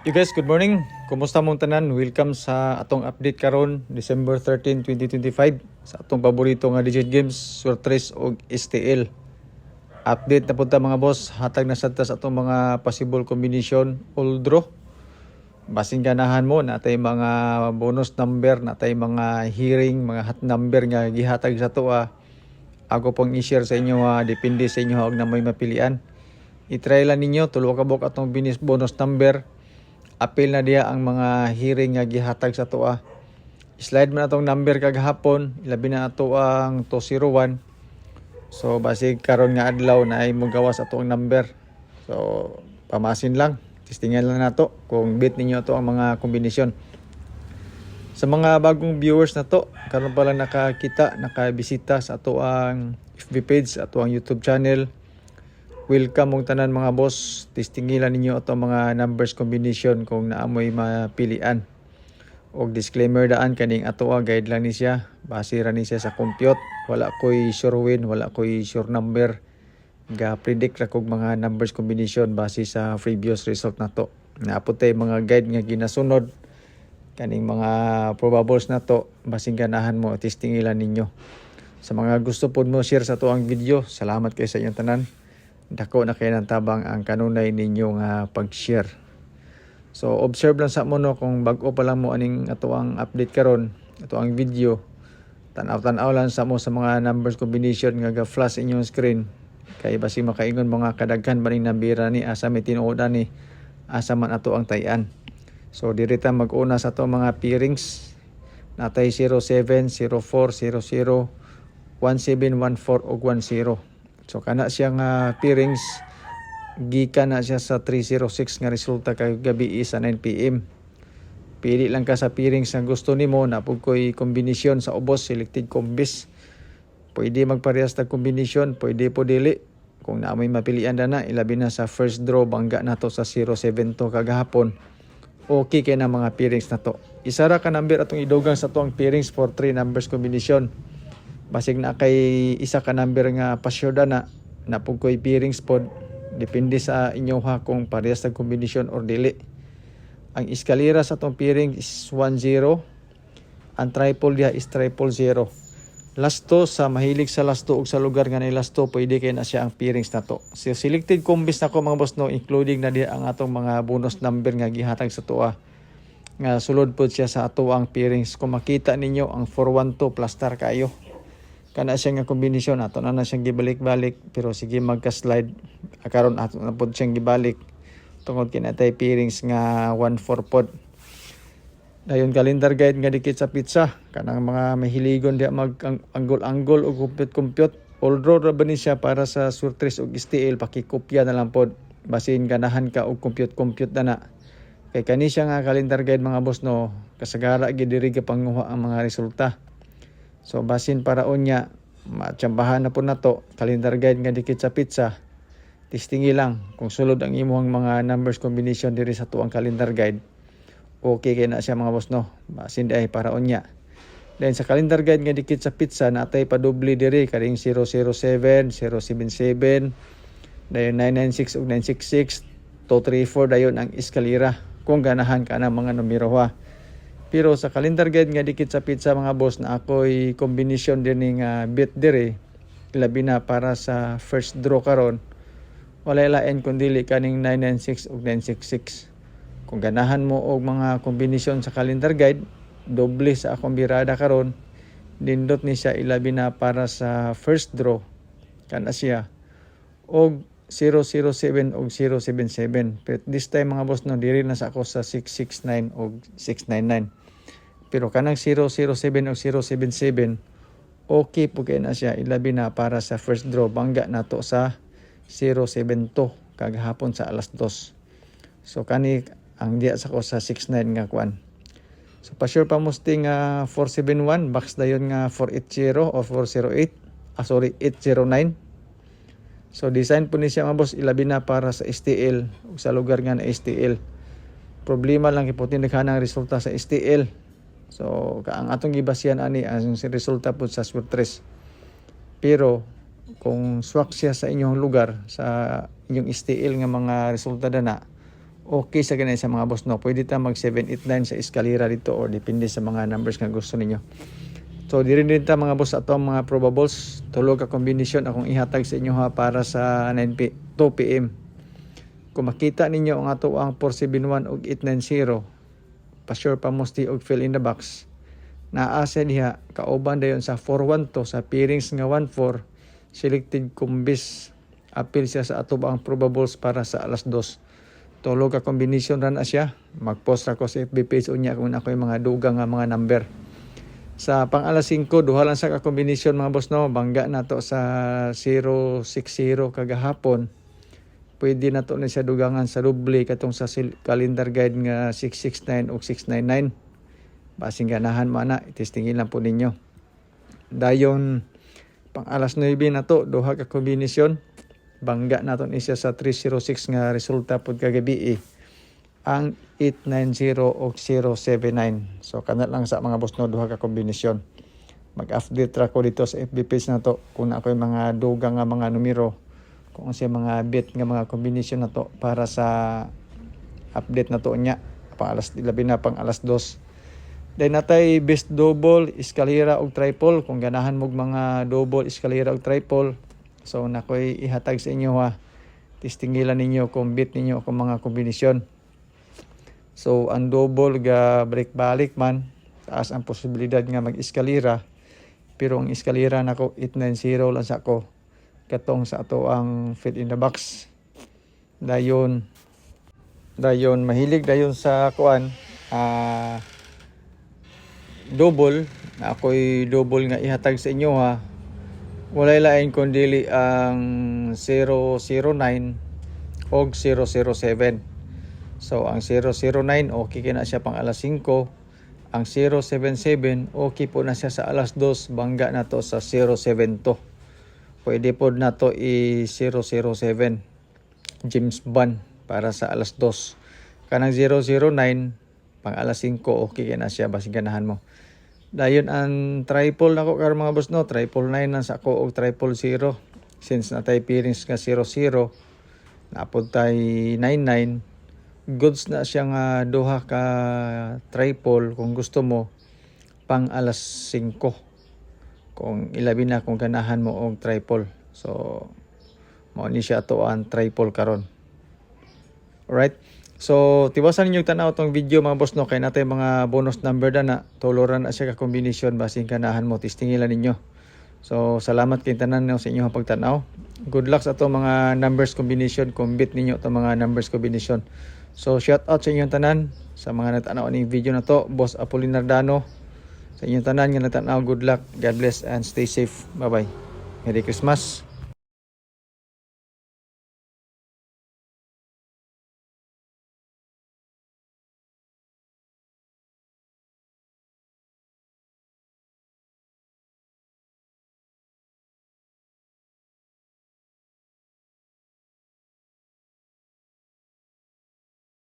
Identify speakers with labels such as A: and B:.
A: You guys, good morning. Kumusta mong tanan? Welcome sa atong update karon December 13, 2025 sa atong paborito nga digit games, Surtres o STL. Update na punta mga boss, hatag na sa atong mga possible combination all draw. Basing ganahan mo natay mga bonus number, natay mga hearing, mga hot number nga gihatag sa tuwa. Ako pong i-share sa inyo depende sa inyo og na may mapilian. I-try lang ninyo tulo ka bok atong bonus number. Apil na diya ang mga hearing nga gihatag sa tuwa. Slide man atong number kagahapon, ilabi na ato ang 201. So basig karon nga adlaw na ay mogawas atong number. So pamasin lang, testingan lang nato kung beat ninyo ato ang mga kombinasyon. Sa mga bagong viewers na to, karon pa lang nakakita, nakabisita sa ato ang FB page, ato ang YouTube channel. Welcome mong tanan mga boss. Testingilan ninyo ato mga numbers combination kung naamoy mapilian. Og disclaimer daan kaning ato guide lang ni siya. Base ra ni siya sa compute. Wala koy sure win, wala koy sure number. Ga predict ra kog mga numbers combination base sa previous result nato. Naapod tay mga guide nga ginasunod kaning mga probables nato basing ganahan mo testingilan ninyo. Sa mga gusto pod mo share sa ato ang video, salamat kay sa inyong tanan. Dako na kayo ng tabang ang kanunay ninyong pag-share. So observe lang sa mo no, kung bago pa lang mo aning ato ang update karon, ato ang video. Tanaw-tanaw lang sa mo sa mga numbers combination nga ga-flash inyong screen. Kay basi makaingon mga kadaghan baning nabira ni asa may tinuodan ni asa man ato ang tayan. So dirita mag-una sa ato mga pairings. Natay 07, 04, 00, 17, 14 ug 10. So kana siyang pairings gikan na siya sa 306 nga resulta kay gabi sa 9 PM. Pili lang ka sa pairings nga gusto nimo, napud koy kombinasyon sa ubos selected combis. Pwede magparehas ta kombinasyon, pwede po dili. Kung na may mapilian na ilabi na sa first draw bangga nato sa 072 kagahapon. Okay kay na mga pairings nato. Isa ra ka number atong idugang sa tuang pairings for 3 numbers combination. Basig na kay isa ka number nga pasyoda na napug koy pairings pod, depende sa inyo kung parehas tag kombinasyon or dili. Ang eskalera sa tong pairing is 10, ang triple dia is 000. Lasto sa mahilig sa lasto ug sa lugar nga nay lasto pwede kay na siya ang pairings nato. So selected combis nako mga boss no, including na dia ang atong mga bonus number nga gihatag sa tuwa. Nga sulod pod siya sa ato ang pairings. Kung makita ninyo ang 412 plus star kayo. Kana siya nga kombinasyon ato na siyang gibalik-balik, pero sige magka-slide karon ato na pod siyang gibalik tungod kinatay pairings nga 14 pod. Dayon calendar guide nga dikit sa pizza kanang mga mahiligon dia mag anggol-anggol o compute all draw ra ba ni siya para sa Surtres og STL, pakikopya na lang pod basin ganahan ka og compute na. Kay kani siya nga calendar guide mga boss no, kasagara gid diri panguha ang mga resulta. So basin para unya matsambahan na po nato calendar guide nga dikit sa pizza. Testingi lang kung sulod ang imong mga numbers combination diri sa tuang calendar guide. Okay kay na siya mga boss no. Basin ay para unya. Then sa calendar guide nga dikit sa pizza natay pa doble diri karing 007, 077, dayon 996 ug 966, 234 dayon ang eskalera kung ganahan ka na mga numero ha. Pero sa calendar guide nga dikit sa pizza mga boss na ako'y combination din ng bet dire, labi na para sa first draw karon. Wala lain kundi kaning 996 ug 966. Kung ganahan mo og mga kombinasyon sa calendar guide, doble sa akong birada karon, dindot ni siya ilabi na para sa first draw. Kana siya og 007 og 077. But this time mga boss no, diri na sa ako sa 669 og 699. Pero kanang 007 o 077, okay po kaya na siya ilabi na para sa first draw. Bangga nato sa 072 kagahapon sa alas 2. So kani ang diya sa ko sa 69 nga kwan. So pa sure pa musting 471, box dayon nga 480 o 408. 809. So design po ni siya mga boss ilabi na para sa STL o sa lugar nga na STL. Problema lang iputin ang resulta sa STL. So ang atong gibasyan ani ang resulta po sa Surtres. Pero kung swak siya sa inyong lugar, sa inyong STL nga mga resulta dana, okay sa ganyan sa mga boss no. Pwede ta mag 789 sa eskalera dito or depende sa mga numbers nga gusto ninyo. So diri din ta mga boss ato mga probables, tulo ka kombinasyon akong ihatag sa inyo ha para sa 2 PM. Kung makita ninyo ang ato ang 471 ug 890, pa-sure pa mosti og fill in the box. Naa sa diha kauban dayon sa 412 sa pairings nga 14 selected kumbis. Apil siya sa ato ang probables para sa alas 2. Tulo ka combination ra na siya. Mag-post ako sa FB page unya kung ako yung mga dugang nga mga number. Sa pang alas 5 duha lang sa ka combination mga boss no. Bangga na to sa 060 kagahapon. Pwede na to na siya dugangan sa doble katong sa calendar guide nga 669 o 699. Basing ganahan mo na, itestingin lang po ninyo. Dayon, pang alas 9 na to, duha ka kombinasyon. Bangga naton isa sa 306 nga resulta pod kagabi ang 890 o 079. So kana lang sa mga boss no, duha ka kombinasyon. Mag-update ra ko dito sa FB page na to kung ako yung mga dugang nga mga numero, kung sa mga bit nga mga kombinasyon na to para sa update na to nya pang alas 11 na pang alas 2. Dahil natay best double, eskalera o triple. Kung ganahan mong mga double, eskalera o triple. So nakoy ihatag sa inyo ha. Tistingilan ninyo kung bit ninyo kung mga kombinasyon. So ang double ga balik-balik man. Taas ang posibilidad nga mag-eskalera. Pero ang eskalera nako 890 lang sa ako. Katong sa ato ang fit in the box. Dayon mahilig dayon sa kuan. Double, ako'y double nga ihatag sa inyo ha. Walay lain kundi ang 009 o 007. So ang 009 okay kina siya pang alas 5. Ang 077 okay po na siya sa alas 2. Bangga na to sa 072. Pwede po na to i-007 James Bond para sa alas 2. Kanang 009 pang alas 5 okay kina siya basig ganahan mo. Dayon ang triple nako karon mga boss no, 999 lang sa ako og 000. Since natay pairings nga 00, naapod tay 99. Goods na siya nga duha ka triple kung gusto mo pang alas 5. Kung ilabi na kung ganahan mo og triple. So mao ni siya to ang triple karon. Alright? So, tiwasan ninyo tanaw tong video mga boss no, kay natay mga bonus number na tuluran na siya ka combination basing ganahan mo, testingilan ninyo. So, salamat kay tanan no, sa inyong pagtanaw. Good luck sa atong mga numbers combination, kumbit ninyo itong mga numbers combination. So, shout out sa inyong tanan sa mga natanaw ning video na to. Boss Apolinar Dano. Sa inyong tanan nga natanaw, good luck, God bless and stay safe. Bye-bye. Merry Christmas.